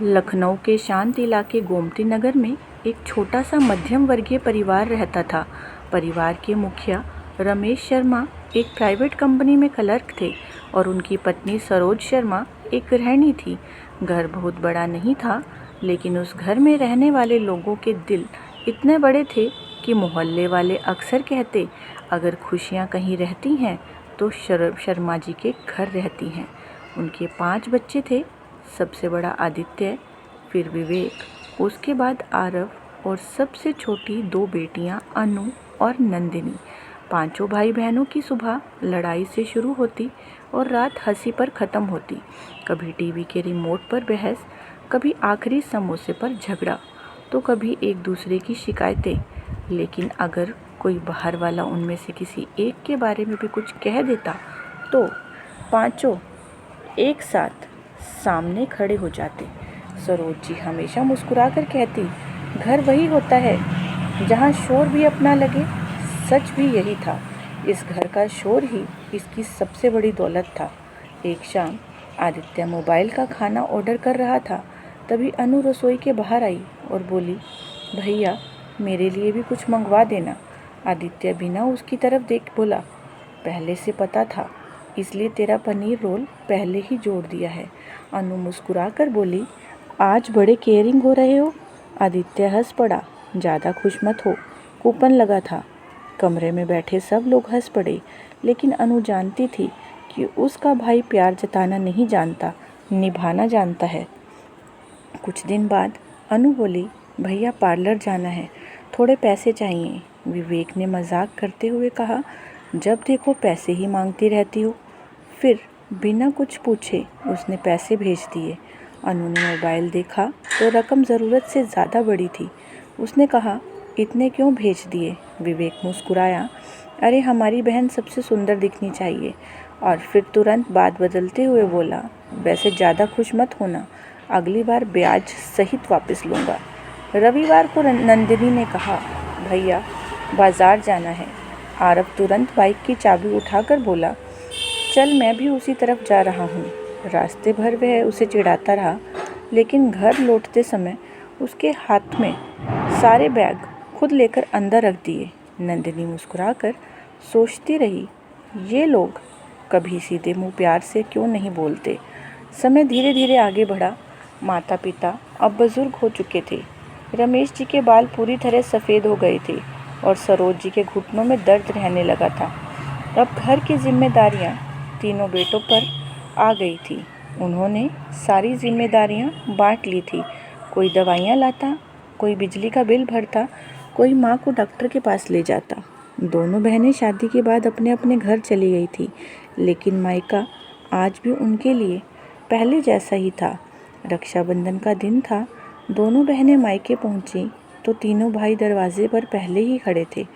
लखनऊ के शांत इलाके गोमती नगर में एक छोटा सा मध्यम वर्गीय परिवार रहता था। परिवार के मुखिया रमेश शर्मा एक प्राइवेट कंपनी में क्लर्क थे और उनकी पत्नी सरोज शर्मा एक गृहिणी थी। घर बहुत बड़ा नहीं था, लेकिन उस घर में रहने वाले लोगों के दिल इतने बड़े थे कि मोहल्ले वाले अक्सर कहते, अगर खुशियाँ कहीं रहती हैं तो शर्मा जी के घर रहती हैं। उनके 5 बच्चे थे। सबसे बड़ा आदित्य, फिर विवेक, उसके बाद आरव और सबसे छोटी 2 बेटियां अनु और नंदिनी। पांचों भाई बहनों की सुबह लड़ाई से शुरू होती और रात हंसी पर ख़त्म होती। कभी टीवी के रिमोट पर बहस, कभी आखिरी समोसे पर झगड़ा, तो कभी एक दूसरे की शिकायतें। लेकिन अगर कोई बाहर वाला उनमें से किसी एक के बारे में भी कुछ कह देता तो पांचों एक साथ सामने खड़े हो जाते। सरोज जी हमेशा मुस्कुराकर कहती, घर वही होता है जहाँ शोर भी अपना लगे। सच भी यही था। इस घर का शोर ही इसकी सबसे बड़ी दौलत था। एक शाम आदित्य मोबाइल का खाना ऑर्डर कर रहा था, तभी अनु रसोई के बाहर आई और बोली, भैया मेरे लिए भी कुछ मंगवा देना। आदित्य बिना उसकी तरफ देख बोला, पहले से पता था, इसलिए तेरा पनीर रोल पहले ही जोड़ दिया है। अनु मुस्कुरा कर बोली, आज बड़े केयरिंग हो रहे हो। आदित्य हंस पड़ा, ज़्यादा खुश मत हो, कूपन लगा था। कमरे में बैठे सब लोग हंस पड़े, लेकिन अनु जानती थी कि उसका भाई प्यार जताना नहीं जानता, निभाना जानता है। कुछ दिन बाद अनु बोली, भैया पार्लर जाना है, थोड़े पैसे चाहिए। विवेक ने मजाक करते हुए कहा, जब देखो पैसे ही मांगती रहती हो। फिर बिना कुछ पूछे उसने पैसे भेज दिए। अनु ने मोबाइल देखा तो रकम ज़रूरत से ज़्यादा बड़ी थी। उसने कहा, इतने क्यों भेज दिए? विवेक मुस्कुराया, अरे हमारी बहन सबसे सुंदर दिखनी चाहिए। और फिर तुरंत बात बदलते हुए बोला, वैसे ज़्यादा खुश मत होना, अगली बार ब्याज सहित वापस लूँगा। रविवार को नंदिनी ने कहा, भैया बाज़ार जाना है। आरव तुरंत बाइक की चाबी उठाकर बोला, चल मैं भी उसी तरफ जा रहा हूँ। रास्ते भर वह उसे चिढ़ाता रहा, लेकिन घर लौटते समय उसके हाथ में सारे बैग खुद लेकर अंदर रख दिए। नंदिनी मुस्कुराकर सोचती रही, ये लोग कभी सीधे मुंह प्यार से क्यों नहीं बोलते। समय धीरे धीरे आगे बढ़ा। माता पिता अब बुजुर्ग हो चुके थे। रमेश जी के बाल पूरी तरह सफ़ेद हो गए थे और सरोज जी के घुटनों में दर्द रहने लगा था। अब घर की जिम्मेदारियां तीनों बेटों पर आ गई थी। उन्होंने सारी जिम्मेदारियां बांट ली थी। कोई दवाइयां लाता, कोई बिजली का बिल भरता, कोई माँ को डॉक्टर के पास ले जाता। दोनों बहनें शादी के बाद अपने अपने घर चली गई थी, लेकिन मायका आज भी उनके लिए पहले जैसा ही था। रक्षाबंधन का दिन था। दोनों बहनें मायके पहुंची तो तीनों भाई दरवाजे पर पहले ही खड़े थे।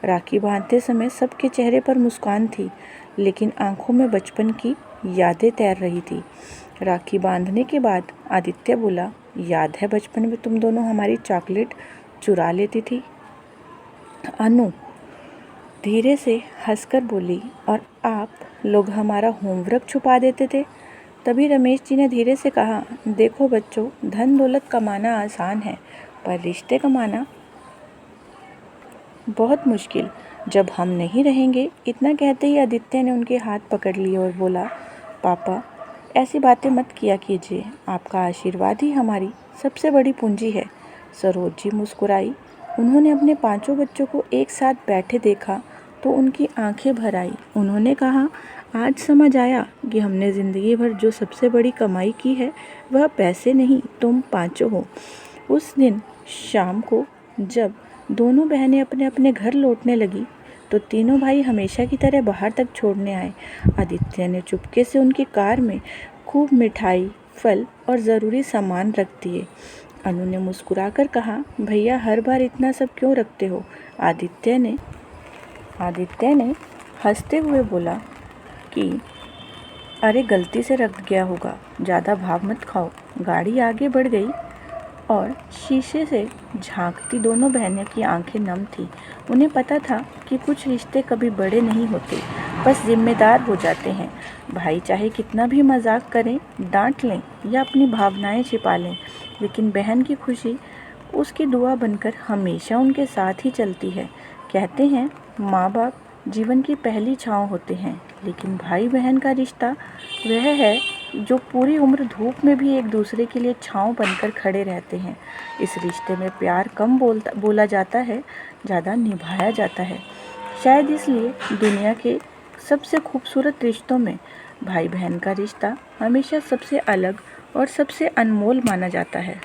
राखी बांधते समय सबके चेहरे पर मुस्कान थी, लेकिन आंखों में बचपन की यादें तैर रही थी। राखी बांधने के बाद आदित्य बोला, याद है बचपन में तुम दोनों हमारी चॉकलेट चुरा लेती थी? अनु धीरे से हंसकर बोली, और आप लोग हमारा होमवर्क छुपा देते थे। तभी रमेश जी ने धीरे से कहा, देखो बच्चों, धन दौलत कमाना आसान है, पर रिश्ते कमाना बहुत मुश्किल, जब हम नहीं रहेंगे। इतना कहते ही आदित्य ने उनके हाथ पकड़ लिए और बोला, पापा ऐसी बातें मत किया कीजिए, आपका आशीर्वाद ही हमारी सबसे बड़ी पूंजी है। सरोज जी मुस्कुराई। उन्होंने अपने 5 बच्चों को एक साथ बैठे देखा तो उनकी आंखें भर आई। उन्होंने कहा, आज समझ आया कि हमने ज़िंदगी भर जो सबसे बड़ी कमाई की है वह पैसे नहीं, तुम पाँचों हो। उस दिन शाम को जब दोनों बहनें अपने अपने घर लौटने लगी तो तीनों भाई हमेशा की तरह बाहर तक छोड़ने आए। आदित्य ने चुपके से उनकी कार में खूब मिठाई, फल और ज़रूरी सामान रख दिए। अनु ने मुस्कुराकर कहा, भैया हर बार इतना सब क्यों रखते हो? आदित्य ने हंसते हुए बोला कि अरे गलती से रख गया होगा, ज़्यादा भाव मत खाओ। गाड़ी आगे बढ़ गई और शीशे से झांकती दोनों बहनों की आंखें नम थीं। उन्हें पता था कि कुछ रिश्ते कभी बड़े नहीं होते, बस जिम्मेदार हो जाते हैं। भाई चाहे कितना भी मजाक करें, डांट लें या अपनी भावनाएं छिपा लें, लेकिन बहन की खुशी उसकी दुआ बनकर हमेशा उनके साथ ही चलती है। कहते हैं माँ बाप जीवन की पहली छाँव होते हैं, लेकिन भाई बहन का रिश्ता वह है जो पूरी उम्र धूप में भी एक दूसरे के लिए छाँव बनकर खड़े रहते हैं। इस रिश्ते में प्यार कम बोला जाता है, ज़्यादा निभाया जाता है। शायद इसलिए दुनिया के सबसे खूबसूरत रिश्तों में भाई बहन का रिश्ता हमेशा सबसे अलग और सबसे अनमोल माना जाता है।